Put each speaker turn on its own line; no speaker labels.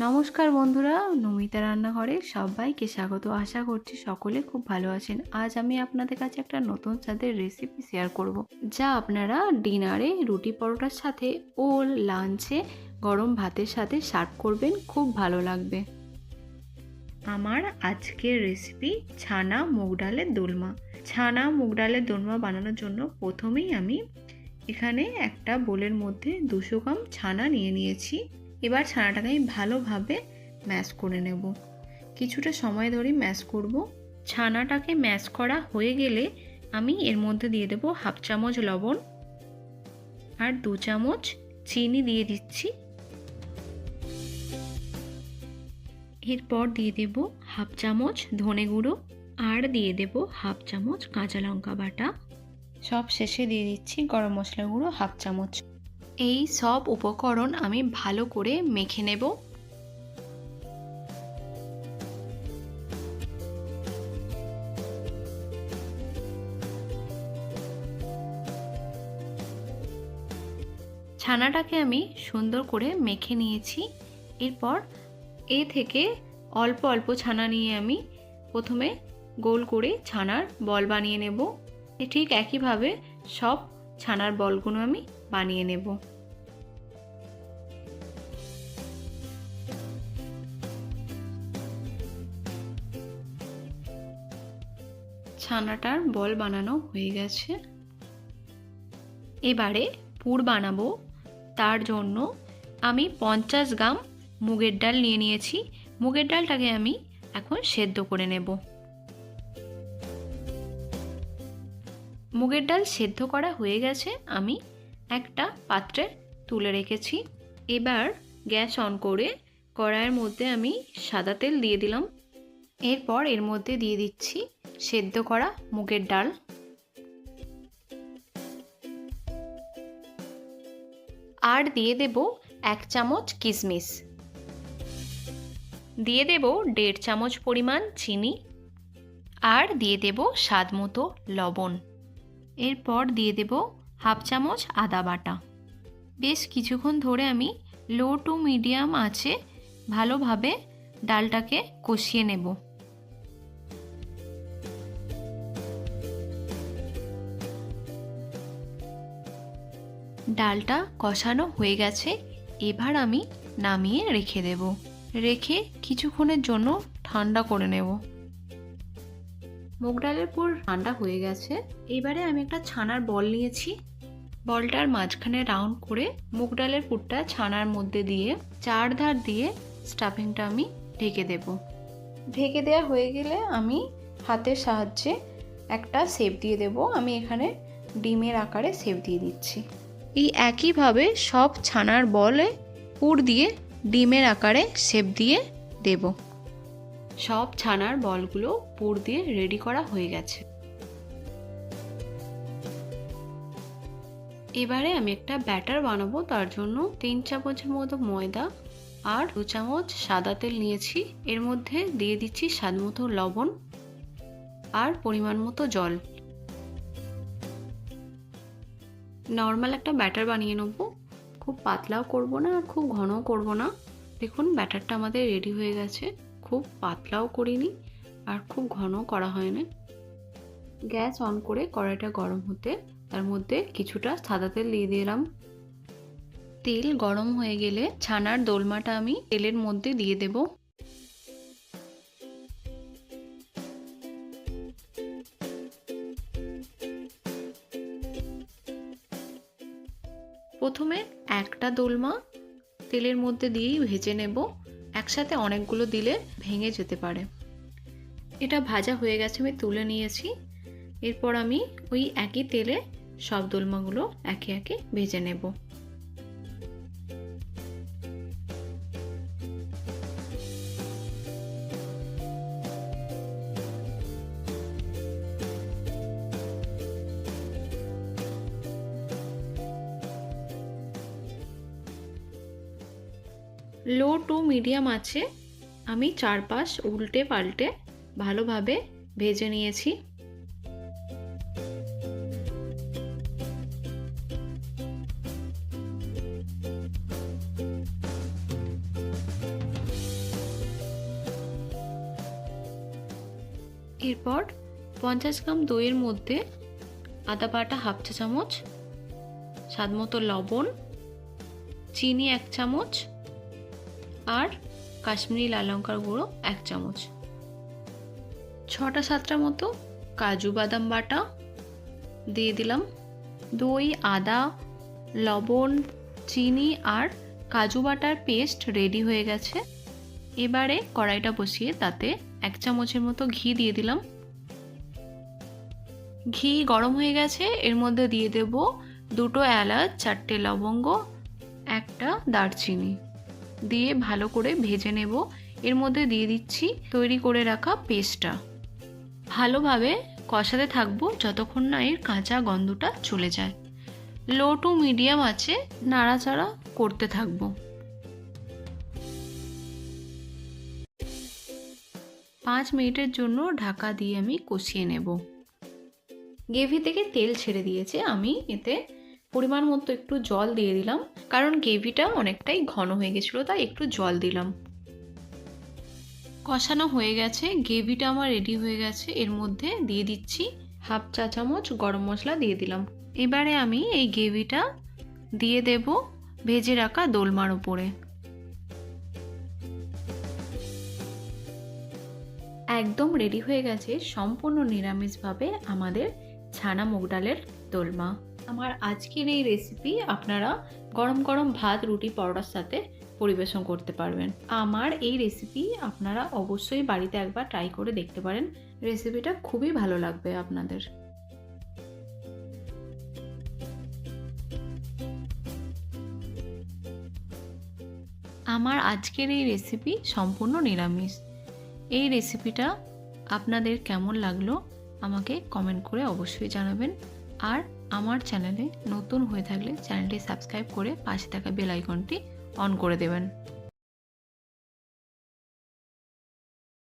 নমস্কার বন্ধুরা, নমিতা রান্নাঘরে সবাইকে স্বাগত। আশা করছি সকলে খুব ভালো আছেন। আজ আমি আপনাদের কাছে একটা নতুন স্বাদের রেসিপি শেয়ার করব, যা আপনারা ডিনারে রুটি পরোটার সাথে ও লাঞ্চে গরম ভাতের সাথে সার্ভ করবেন, খুব ভালো লাগবে। আমার আজকের রেসিপি ছানা মুগ ডালের দোলমা। ছানা মুগ ডালের দোলমা বানানোর জন্য প্রথমেই আমি এখানে একটা বোলের মধ্যে 200 গ্রাম ছানা নিয়ে নিয়েছি। এবার ছানাটাকে আমি ভালোভাবে ম্যাশ করে নেব। কিছুটা সময় ধরে ম্যাশ করব। ছানাটাকে ম্যাশ করা হয়ে গেলে আমি এর মধ্যে দিয়ে দেব হাফ চামচ লবণ আর 2 চামচ চিনি দিয়ে দিচ্ছি। এরপর দিয়ে দেব হাফ চামচ ধনে গুঁড়ো আর দিয়ে দেব হাফ চামচ কাঁচা লঙ্কা বাটা। সব শেষে দিয়ে দিচ্ছি গরম মশলা গুঁড়ো হাফ চামচ। এই সব উপকরণ আমি ভালো করে মেখে নেব। ছানাটাকে আমি সুন্দর করে মেখে নিয়েছি। এরপর এ থেকে অল্প অল্প ছানা নিয়ে আমি প্রথমে গোল করে ছানার বল বানিয়ে নেব। ঠিক একইভাবে সব ছানার বলগুলো আমি বানিয়ে নেব। ছানাটার বল বানানো হয়ে গেছে। এবারে পুর বানাবো। তার জন্য আমি 50 গ্রাম মুগের ডাল নিয়ে নিয়েছি। মুগের ডালটাকে আমি এখন সেদ্ধ করে নেব। মুগের ডাল সেদ্ধ করা হয়ে গেছে, আমি একটা পাত্রে তুলে রেখেছি। এবার গ্যাস অন করে কড়াইয়ের মধ্যে আমি সাদা তেল দিয়ে দিলাম। এরপর এর মধ্যে দিয়ে দিচ্ছি সেদ্ধ করা মুগের ডাল। আর দিয়ে দেব 1 চামচ কিশমিশ। দিয়ে দেব 1.5 চামচ পরিমাণ চিনি আর দিয়ে দেব স্বাদ মতো লবণ। এরপর দিয়ে দেব হাফ চামচ আদা বাটা। বেশ কিছুক্ষণ ধরে আমি লো টু মিডিয়াম আঁচে ভালোভাবে ডালটাকে কষিয়ে নেব। ডালটা কষানো হয়ে গেছে। এবার আমি নামিয়ে রেখে দেব। রেখে কিছুক্ষণের জন্য ঠান্ডা করে নেব। মুগ ডালের পুর ঠান্ডা হয়ে গেছে। এবারে আমি একটা ছানার বল নিয়েছি। বলটার মাঝখানে রাউন্ড করে মুগ ডালের পুরটা ছানার মধ্যে দিয়ে চারধার দিয়ে স্টাফিংটা আমি ঢেকে দেব। ঢেকে দেওয়া হয়ে গেলে আমি হাতের সাহায্যে একটা শেপ দিয়ে দেব। আমি এখানে ডিমের আকারে শেপ দিয়ে দিচ্ছি। এই একইভাবে সব ছানার বলে পুর দিয়ে ডিমের আকারে শেপ দিয়ে দেব। সব ছানার বলগুলো পুর দিয়ে রেডি করা হয়ে গেছে। এবারে আমি একটা ব্যাটার বানাবো। তার জন্য 3 চামচের মতো ময়দা আর 2 চামচ সাদা তেল নিয়েছি। এর মধ্যে দিয়ে দিচ্ছি স্বাদ মতো লবণ আর পরিমাণ মতো জল। নর্মাল একটা ব্যাটার বানিয়ে নেব। খুব পাতলাও করব না আর খুব ঘনও করব না। দেখুন ব্যাটারটা আমাদের রেডি হয়ে গেছে। খুব পাতলাও করিনি আর খুব ঘনও করা হয়নি। গ্যাস অন করে কড়াইটা গরম হতে তার মধ্যে কিছুটা সাদা তেল দিয়ে দিলাম। তেল গরম হয়ে গেলে ছানার দোলমাটা আমি তেলের মধ্যে দিয়ে দেব। প্রথমে একটা দোলমা তেলের মধ্যে দিয়েই ভেজে নেব। একসাথে অনেকগুলো দিলে ভেঙে যেতে পারে। এটা ভাজা হয়ে গেছে, আমি তুলে নিয়েছি। এরপর আমি ওই একই তেলে সব দোলমাগুলো একে একে ভেজে নেব। লো টু মিডিয়াম আছে আমি চারপাশ উল্টে পাল্টে ভালোভাবে ভেজে নিয়েছি। এরপর 50 গ্রাম দইয়ের মধ্যে আদা বাটা হাফ চা চামচ, স্বাদ মতো লবণ, চিনি 1 চামচ আর কাশ্মীরি লাল লঙ্কার গুঁড়ো 1 চামচ, 6টা-7টা মতো কাজু বাদাম বাটা দিয়ে দিলাম। দই, আদা, লবণ, চিনি আর কাজু বাটার পেস্ট রেডি হয়ে গেছে। এবারে কড়াইটা বসিয়ে তাতে 1 চামচের মতো ঘি দিয়ে দিলাম। ঘি গরম হয়ে গেছে, এর মধ্যে দিয়ে দেব 2টো এলাচ, 4টে লবঙ্গ, 1টা দারচিনি দিয়ে ভালো করে ভেজে নেব। এর মধ্যে দিয়ে দিচ্ছি তৈরি করে রাখা পেস্টটা। ভালোভাবে কষাতে থাকবো যতক্ষণ না এর কাঁচা গন্ধটা চলে যায়। লো টু মিডিয়াম আঁচে নাড়াচাড়া করতে থাকবো। 5 মিনিটের জন্য ঢাকা দিয়ে আমি কষিয়ে নেব। গ্রেভি থেকে তেল ছেড়ে দিয়েছে, আমি এতে পরিমাণ মতো একটু জল দিয়ে দিলাম, কারণ গ্রেভিটা অনেকটাই ঘন হয়ে গেছিলো, তাই একটু জল দিলাম। কষানো হয়ে গেছে, গ্রেভিটা আমার রেডি হয়ে গেছে। এর মধ্যে দিয়ে দিচ্ছি হাফ চা চামচ গরম মশলা দিয়ে দিলাম। এবারে আমি এই গ্রেভিটা দিয়ে দেব ভেজে রাখা দোলমার উপরে। একদম রেডি হয়ে গেছে সম্পূর্ণ নিরামিষভাবে আমাদের ছানা মুগ ডালের দোলমা। আমার আজকের এই রেসিপি আপনারা গরম গরম ভাত, রুটি, পরোটার সাথে পরিবেশন করতে পারবেন। আমার এই রেসিপি আপনারা অবশ্যই বাড়িতে একবার ট্রাই করে দেখতে পারেন। রেসিপিটা খুবই ভালো লাগবে আপনাদের। আমার আজকের এই রেসিপি সম্পূর্ণ নিরামিষ। এই রেসিপিটা আপনাদের কেমন লাগলো আমাকে কমেন্ট করে অবশ্যই জানাবেন। আর আমার চ্যানেলে নতুন হয়ে থাকলে চ্যানেলটি সাবস্ক্রাইব করে পাশে থাকা বেল আইকনটি অন করে দেবেন।